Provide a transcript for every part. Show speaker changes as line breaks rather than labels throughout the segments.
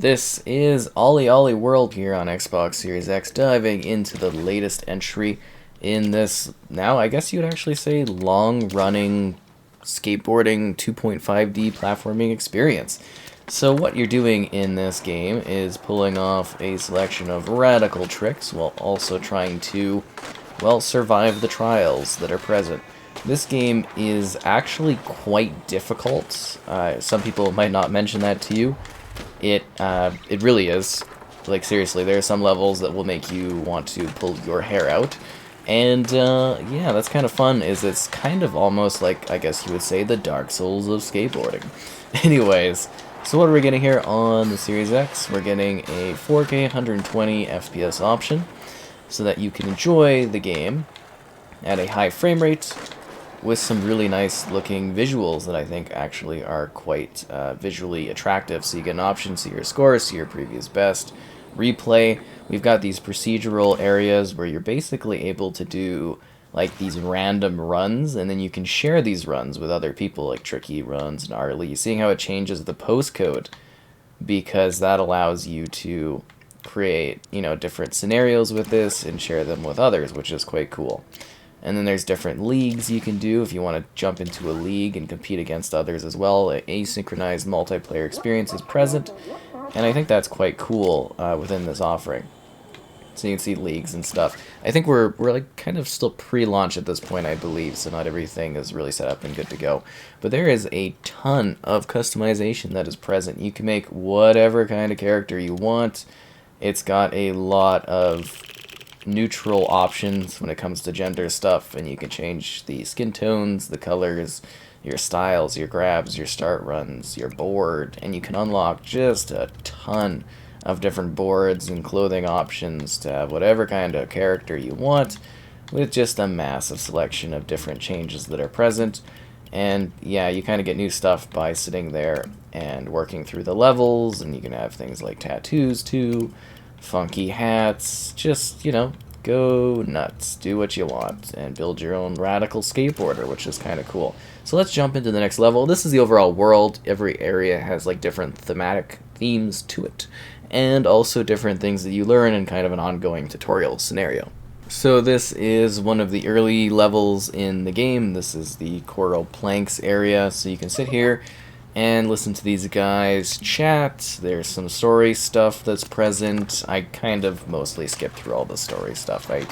This is OlliOlli World here on Xbox Series X, diving into the latest entry in this, now I guess you'd actually say, long-running skateboarding 2.5D platforming experience. So what you're doing in this game is pulling off a selection of radical tricks while also trying to, well, survive the trials that are present. This game is actually quite difficult. Some people might not mention that to you. It really is. Like, seriously, there are some levels that will make you want to pull your hair out. And, yeah, that's kind of fun, is it's kind of almost like, I guess you would say, the Dark Souls of skateboarding. Anyways, so what are we getting here on the Series X? We're getting a 4K 120 FPS option, so that you can enjoy the game at a high frame rate, with some really nice looking visuals that I think actually are quite visually attractive. So you get an option, see your score, see your previous best, replay. We've got these procedural areas where you're basically able to do like these random runs, and then you can share these runs with other people, like tricky runs, gnarly. Seeing how it changes the postcode, because that allows you to create, you know, different scenarios with this and share them with others, which is quite cool. And then there's different leagues you can do if you want to jump into a league and compete against others as well. An asynchronized multiplayer experience is present, and I think that's quite cool within this offering. So you can see leagues and stuff. I think we're like kind of still pre-launch at this point, I believe, so not everything is really set up and good to go. But there is a ton of customization that is present. You can make whatever kind of character you want. It's got a lot of neutral options when it comes to gender stuff, and you can change the skin tones, the colors, your styles, your grabs, your start runs, your board, and you can unlock just a ton of different boards and clothing options to have whatever kind of character you want, with just a massive selection of different changes that are present. And yeah, you kind of get new stuff by sitting there and working through the levels, and you can have things like tattoos too, funky hats, just, you know, go nuts, do what you want, and build your own radical skateboarder, which is kind of cool. So let's jump into the next level. This is the overall world. Every area has like different thematic themes to it, and also different things that you learn in kind of an ongoing tutorial scenario. So this is one of the early levels in the game. This is the coral planks area, so you can sit here and listen to these guys chat. There's some story stuff that's present. I kind of mostly skip through all the story stuff. I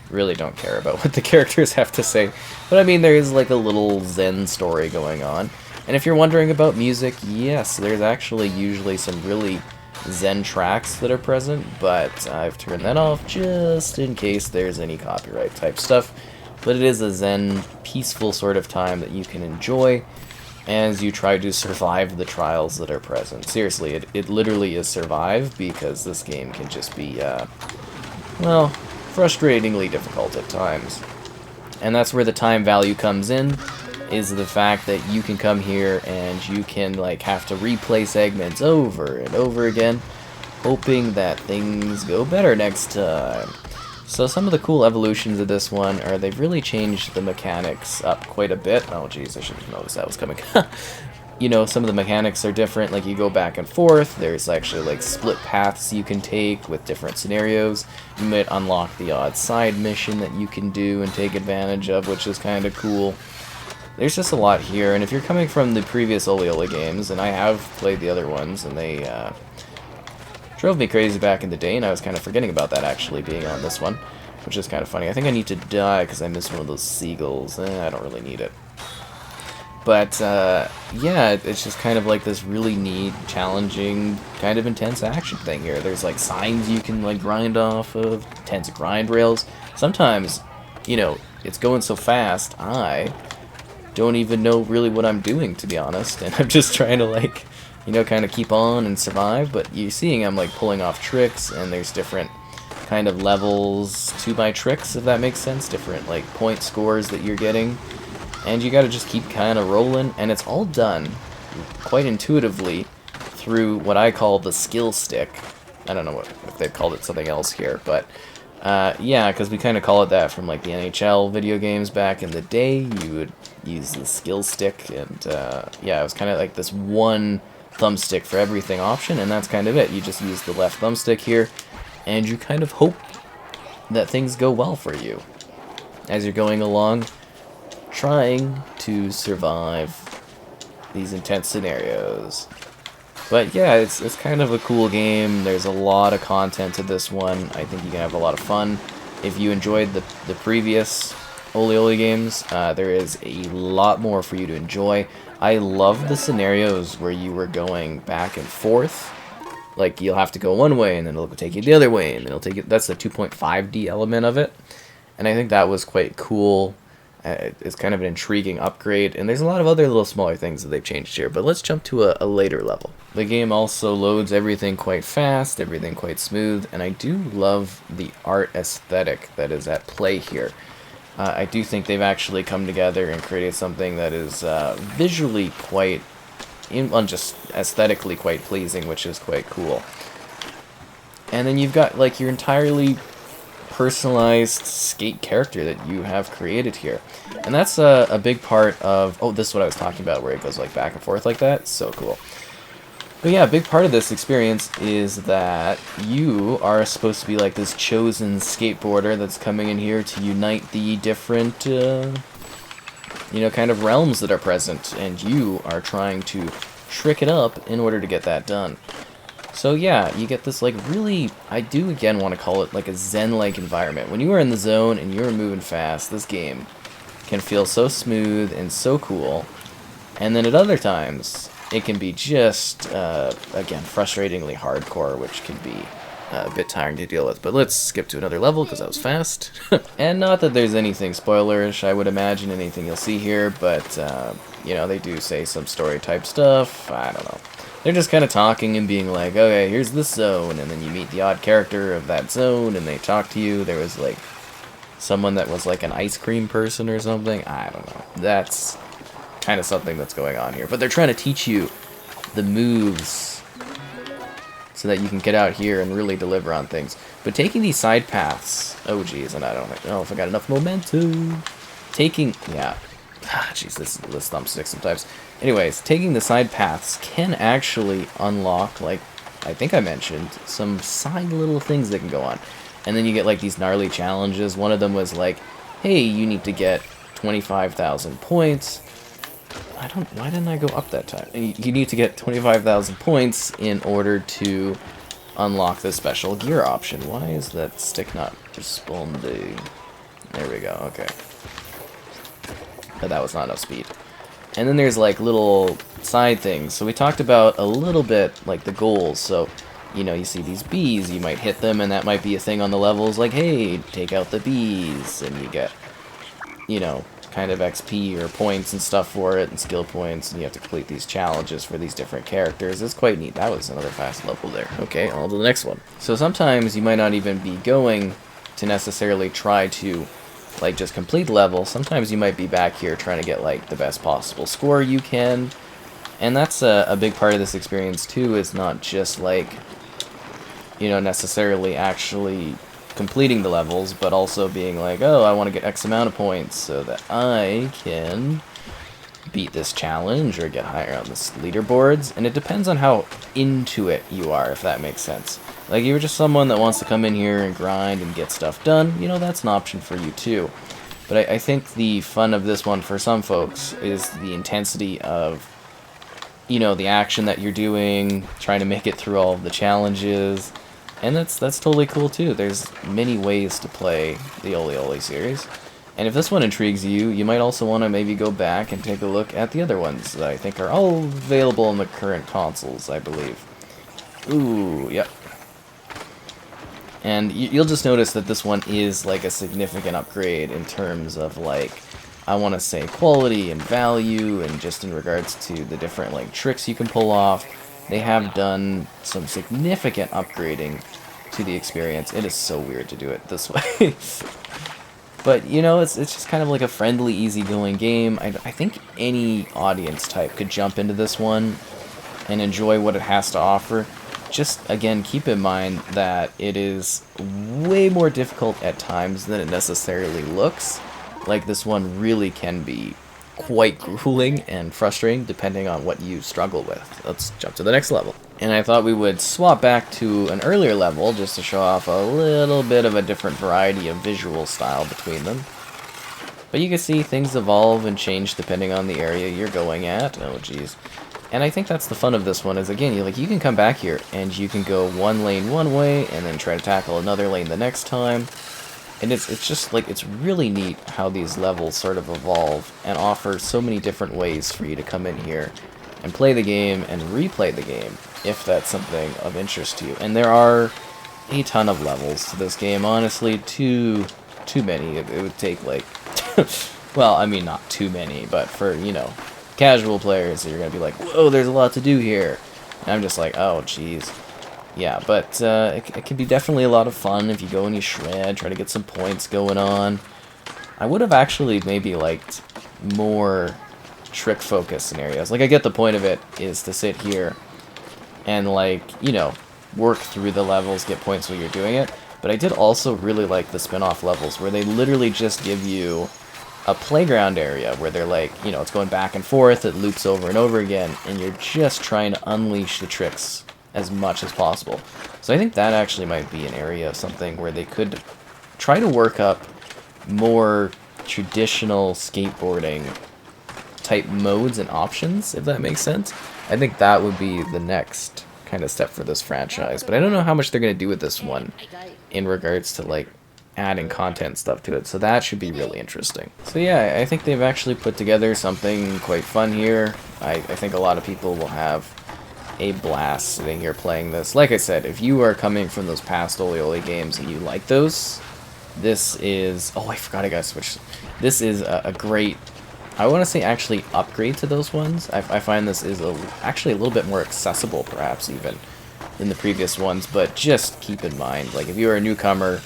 really don't care about what the characters have to say. But I mean, there is like a little Zen story going on. And if you're wondering about music, yes, there's actually usually some really Zen tracks that are present, but I've turned that off just in case there's any copyright type stuff. But it is a Zen, peaceful sort of time that you can enjoy as you try to survive the trials that are present. Seriously, it literally is survive, because this game can just be, well, frustratingly difficult at times. And that's where the time value comes in, is the fact that you can come here and you can, like, have to replay segments over and over again, hoping that things go better next time. So some of the cool evolutions of this one are they've really changed the mechanics up quite a bit. Oh jeez, I should have noticed that was coming. You know, some of the mechanics are different, like you go back and forth. There's actually like split paths you can take with different scenarios. You might unlock the odd side mission that you can do and take advantage of, which is kind of cool. There's just a lot here, and if you're coming from the previous OlliOlli games, and I have played the other ones, and they drove me crazy back in the day, and I was kind of forgetting about that actually being on this one, which is kind of funny. I think I need to die because I missed one of those seagulls. I don't really need it. But, yeah, it's just kind of like this really neat, challenging, kind of intense action thing here. There's, like, signs you can, like, grind off of, intense grind rails. Sometimes, you know, it's going so fast, I don't even know really what I'm doing, to be honest, and I'm just trying to, like, you know, kind of keep on and survive. But you're seeing I'm like pulling off tricks, and there's different kind of levels to my tricks, if that makes sense, different like point scores that you're getting, and you gotta just keep kind of rolling, and it's all done quite intuitively through what I call the skill stick. I don't know if they've called it something else here, but yeah, because we kind of call it that from like the NHL video games back in the day. You would use the skill stick, and yeah, it was kind of like this one thumbstick for everything option, and that's kind of it. You just use the left thumbstick here, and you kind of hope that things go well for you as you're going along, trying to survive these intense scenarios. But yeah, it's kind of a cool game. There's a lot of content to this one. I think you can have a lot of fun. If you enjoyed the previous OlliOlli games, there is a lot more for you to enjoy. I love the scenarios where you were going back and forth. Like, you'll have to go one way, and then it'll take you the other way, and then it'll take you... That's the 2.5D element of it. And I think that was quite cool. It's kind of an intriguing upgrade, and there's a lot of other little smaller things that they've changed here, but let's jump to a later level. The game also loads everything quite fast, everything quite smooth, and I do love the art aesthetic that is at play here. I do think they've actually come together and created something that is visually quite, just aesthetically quite pleasing, which is quite cool. And then you've got like your entirely personalized skate character that you have created here, and that's a big part of... Oh, this is what I was talking about, where it goes like back and forth like that. So cool. But yeah, a big part of this experience is that you are supposed to be like this chosen skateboarder that's coming in here to unite the different kind of realms that are present, and you are trying to trick it up in order to get that done. So yeah, you get this like really, I do again want to call it like a zen-like environment. When you are in the zone and you're moving fast, this game can feel so smooth and so cool. And then at other times, it can be just, again, frustratingly hardcore, which can be a bit tiring to deal with. But let's skip to another level, because that was fast. And not that there's anything spoilerish, I would imagine, anything you'll see here, but, they do say some story-type stuff. I don't know. They're just kind of talking and being like, okay, here's this zone, and then you meet the odd character of that zone, and they talk to you. There was, like, someone that was, like, an ice cream person or something. I don't know. That's kind of something that's going on here. But they're trying to teach you the moves so that you can get out here and really deliver on things. But taking these side paths... Oh, geez, and I don't know if I got enough momentum. Yeah. Jeez, this thumbstick sometimes. Anyways, taking the side paths can actually unlock, like I think I mentioned, some side little things that can go on. And then you get like these gnarly challenges. One of them was like, hey, you need to get 25,000 points. Why didn't I go up that time? You need to get 25,000 points in order to unlock the special gear option. Why is that stick not responding? There we go, okay. But that was not enough speed. And then there's like little side things. So we talked about a little bit like the goals. So, you see these bees, you might hit them, and that might be a thing on the levels like, hey, take out the bees, and you get, kind of XP or points and stuff for it, and skill points, and you have to complete these challenges for these different characters. It's quite neat. That was another fast level there. Okay, on to the next one. So sometimes you might not even be going to necessarily try to like just complete the level. Sometimes you might be back here trying to get like the best possible score you can, and that's a big part of this experience too. Is not just like necessarily actually completing the levels, but also being like, oh, I want to get X amount of points so that I can beat this challenge or get higher on the leaderboards. And it depends on how into it you are, if that makes sense. Like, you're just someone that wants to come in here and grind and get stuff done, that's an option for you too. But I think the fun of this one for some folks is the intensity of, the action that you're doing, trying to make it through all of the challenges. And that's totally cool too. There's many ways to play the OlliOlli series. And if this one intrigues you, you might also want to maybe go back and take a look at the other ones that I think are all available on the current consoles, I believe. Ooh, yep. And you'll just notice that this one is like a significant upgrade in terms of like, I want to say quality and value, and just in regards to the different like tricks you can pull off. They have done some significant upgrading to the experience. It is so weird to do it this way. But, it's just kind of like a friendly, easygoing game. I think any audience type could jump into this one and enjoy what it has to offer. Just, again, keep in mind that it is way more difficult at times than it necessarily looks. Like, this one really can be quite grueling and frustrating depending on what you struggle with. Let's jump to the next level. And I thought we would swap back to an earlier level just to show off a little bit of a different variety of visual style between them. But you can see things evolve and change depending on the area you're going at. Oh geez. And I think that's the fun of this one is, again, you can come back here and you can go one lane one way and then try to tackle another lane the next time. And it's just like, it's really neat how these levels sort of evolve and offer so many different ways for you to come in here and play the game and replay the game if that's something of interest to you. And there are a ton of levels to this game, honestly, too many. It would take like, well, I mean not too many, but for, you know, casual players, you're gonna be like, whoa, there's a lot to do here. And I'm just like, oh, jeez. Yeah, but it can be definitely a lot of fun if you go and you shred, try to get some points going on. I would have actually maybe liked more trick-focused scenarios. Like, I get the point of it is to sit here and, like, you know, work through the levels, get points while you're doing it. But I did also really like the spin-off levels where they literally just give you a playground area where they're like, you know, it's going back and forth, it loops over and over again, and you're just trying to unleash the tricks as much as possible. So I think that actually might be an area of something where they could try to work up more traditional skateboarding type modes and options, if that makes sense. I think that would be the next kind of step for this franchise, but I don't know how much they're going to do with this one in regards to, like, adding content stuff to it, so that should be really interesting. So yeah, I think they've actually put together something quite fun here. I think a lot of people will have a blast sitting here playing this. Like I said, if you are coming from those past OlliOlli games and you like those, this is... oh, I forgot I gotta switch. This is a great... I want to say actually upgrade to those ones. I find this is actually a little bit more accessible, perhaps, even, than the previous ones, but just keep in mind, like, if you are a newcomer,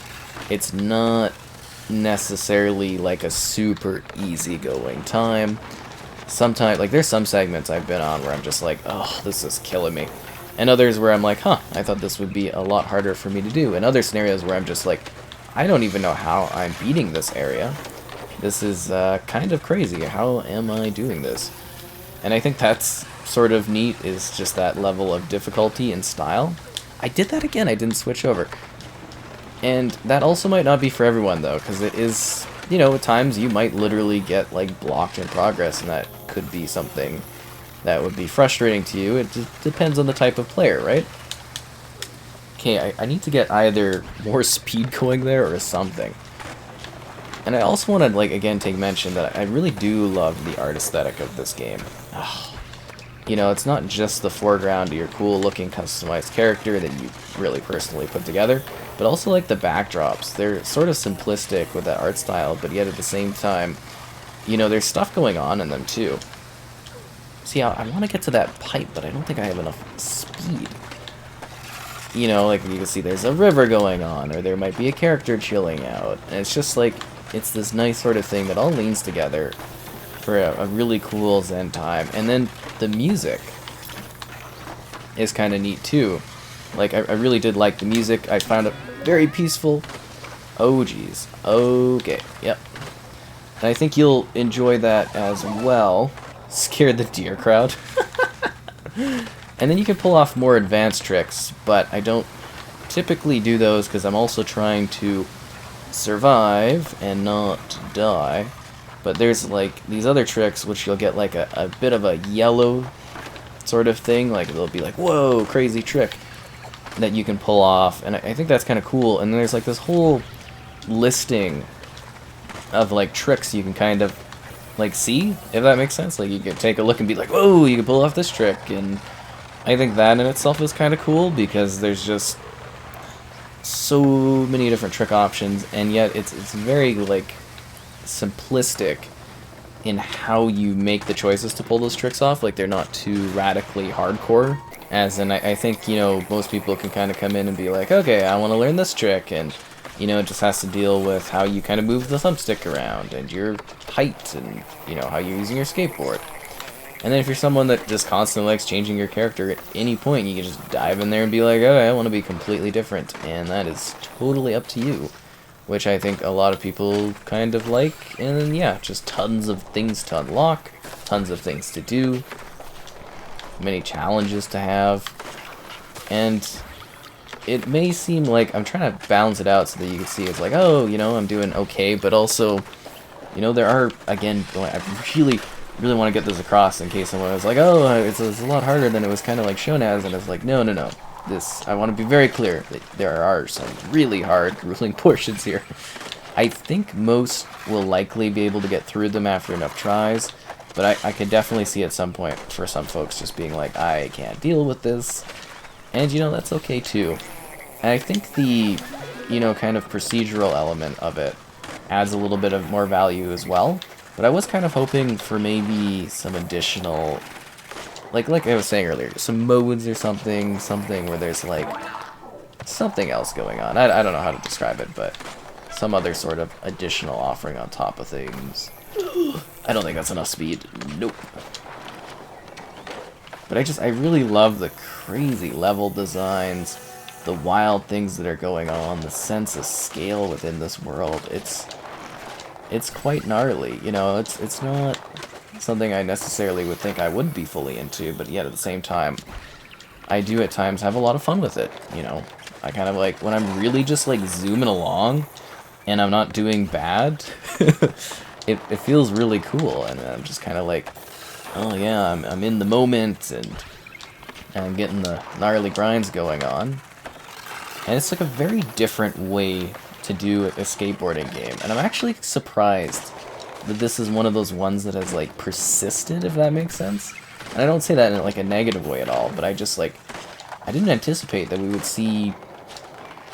it's not necessarily like a super easygoing time. Sometimes, like, there's some segments I've been on where I'm just like, oh, this is killing me. And others where I'm like, huh, I thought this would be a lot harder for me to do. And other scenarios where I'm just like, I don't even know how I'm beating this area. This is kind of crazy. How am I doing this? And I think that's sort of neat, is just that level of difficulty and style. I did that again, I didn't switch over. And that also might not be for everyone, though, because it is, you know, at times you might literally get, like, blocked in progress, and that could be something that would be frustrating to you. It just depends on the type of player, right? Okay, I need to get either more speed going there or something. And I also want to, like, again, take mention that I really do love the art aesthetic of this game. Oh, you know, it's not just the foreground of your cool-looking customized character that you really personally put together, but also, like, the backdrops. They're sort of simplistic with that art style, but yet at the same time, you know, there's stuff going on in them, too. See, I want to get to that pipe, but I don't think I have enough speed. You know, like, you can see there's a river going on, or there might be a character chilling out, and it's just, like, it's this nice sort of thing that all leans together for a really cool zen time. And then the music is kind of neat, too. Like, I really did like the music. I found it very peaceful. Oh, geez. Okay, yep. And I think you'll enjoy that as well. Scared the deer crowd. And then you can pull off more advanced tricks, but I don't typically do those because I'm also trying to survive and not die. But there's, like, these other tricks which you'll get, like, a bit of a yellow sort of thing. Like, they'll be like, whoa, crazy trick that you can pull off, and I think that's kind of cool. And then there's, like, this whole listing of, like, tricks you can kind of, like, see, if that makes sense. Like, you can take a look and be like, whoa, you can pull off this trick. And I think that in itself is kind of cool, because there's just so many different trick options, and yet it's very, like, simplistic in how you make the choices to pull those tricks off. Like, they're not too radically hardcore, as in, I think, you know, most people can kind of come in and be like, okay, I want to learn this trick, and, you know, it just has to deal with how you kind of move the thumbstick around, and your height, and, you know, how you're using your skateboard. And then if you're someone that just constantly likes changing your character at any point, you can just dive in there and be like, okay, I want to be completely different, and that is totally up to you. which I think a lot of people kind of like. And then, yeah, just tons of things to unlock, tons of things to do, many challenges to have, and it may seem like I'm trying to balance it out so that you can see it's like, oh, you know, I'm doing okay, but also, you know, there are, again, I really want to get this across in case someone was like, oh, it's a lot harder than it was kind of like shown as, and it's like, no, I want to be very clear that there are some really hard grueling portions here. I think most will likely be able to get through them after enough tries, but I could definitely see at some point for some folks just being like, I can't deal with this, and, you know, that's okay too. And I think the, you know, kind of procedural element of it adds a little bit of more value as well. But I was kind of hoping for maybe some additional, like I was saying earlier, some modes or something where there's like something else going on. I don't know how to describe it, but some other sort of additional offering on top of things. I don't think that's enough speed. Nope. But I really love the crazy level designs, the wild things that are going on, the sense of scale within this world. It's quite gnarly, you know. It's not something I necessarily would think I would be fully into, but yet at the same time, I do at times have a lot of fun with it, you know. I kind of like, when I'm really just like zooming along and I'm not doing bad, it feels really cool, and I'm just kind of like, oh yeah, I'm in the moment, and I'm getting the gnarly grinds going on. And it's like a very different way to do a skateboarding game, and I'm actually surprised that this is one of those ones that has like persisted, if that makes sense. And I don't say that in like a negative way at all, but I just like, I didn't anticipate that we would see,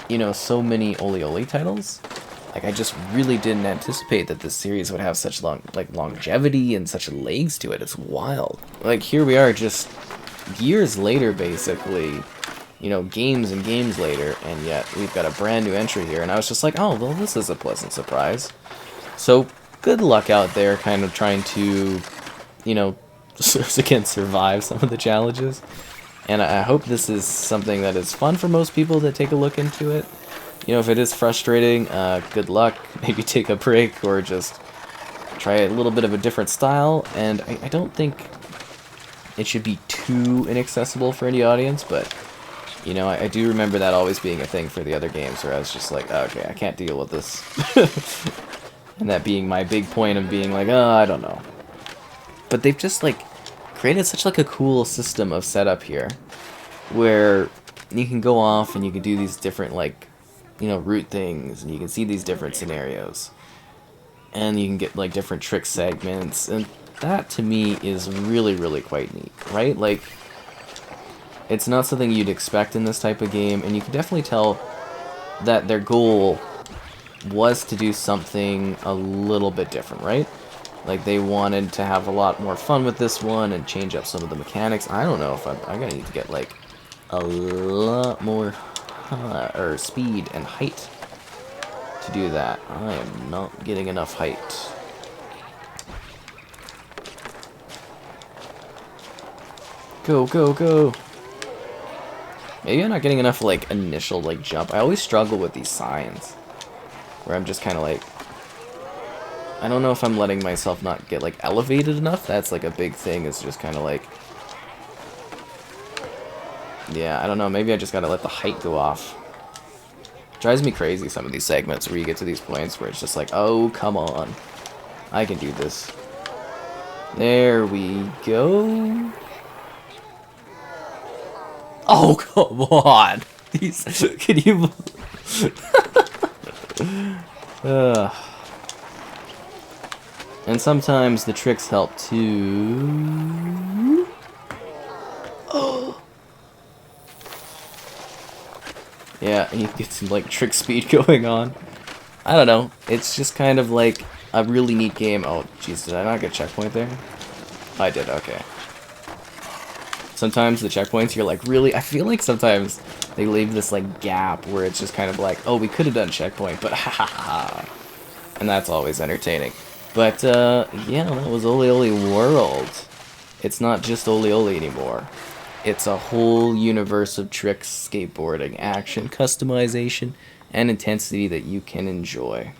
you know, so many OlliOlli titles. Like, I just really didn't anticipate that this series would have such longevity and such legs to it. It's wild. Like, here we are just years later, basically, you know, games and games later, and yet we've got a brand new entry here, and I was just like, oh, well, this is a pleasant surprise. So, good luck out there kind of trying to, you know, again, survive some of the challenges. And I hope this is something that is fun for most people that take a look into it. You know, if it is frustrating, good luck. Maybe take a break or just try a little bit of a different style. And I don't think it should be too inaccessible for any audience, but, you know, I do remember that always being a thing for the other games where I was just like, oh, okay, I can't deal with this. And that being my big point of being like, oh, I don't know. But they've just, like, created such, like, a cool system of setup here where you can go off and you can do these different, like, you know, route things, and you can see these different scenarios. And you can get, like, different trick segments, and that, to me, is really, really quite neat, right? Like, it's not something you'd expect in this type of game, and you can definitely tell that their goal was to do something a little bit different, right? Like, they wanted to have a lot more fun with this one and change up some of the mechanics. I don't know if I'm gonna need to get, like, a lot more or speed and height to do that. I am not getting enough height. Go, go, go! Maybe I'm not getting enough, like, initial, like, jump. I always struggle with these signs, where I'm just kind of like, I don't know if I'm letting myself not get, like, elevated enough. That's, like, a big thing, is just kind of like, yeah, I don't know, maybe I just gotta let the height go off. Drives me crazy, some of these segments where you get to these points where it's just like, oh, come on. I can do this. There we go. Oh, come on. These, can you... And sometimes the tricks help too. Oh. Yeah, you get some, like, trick speed going on. I don't know. It's just kind of like a really neat game. Oh, jeez, did I not get a checkpoint there? I did, okay. Sometimes the checkpoints, you're like, really? I feel like sometimes they leave this, like, gap where it's just kind of like, oh, we could have done checkpoint, but ha ha ha. And that's always entertaining. But, yeah, that was OlliOlli World. It's not just OlliOlli anymore. It's a whole universe of tricks, skateboarding, action, customization, and intensity that you can enjoy.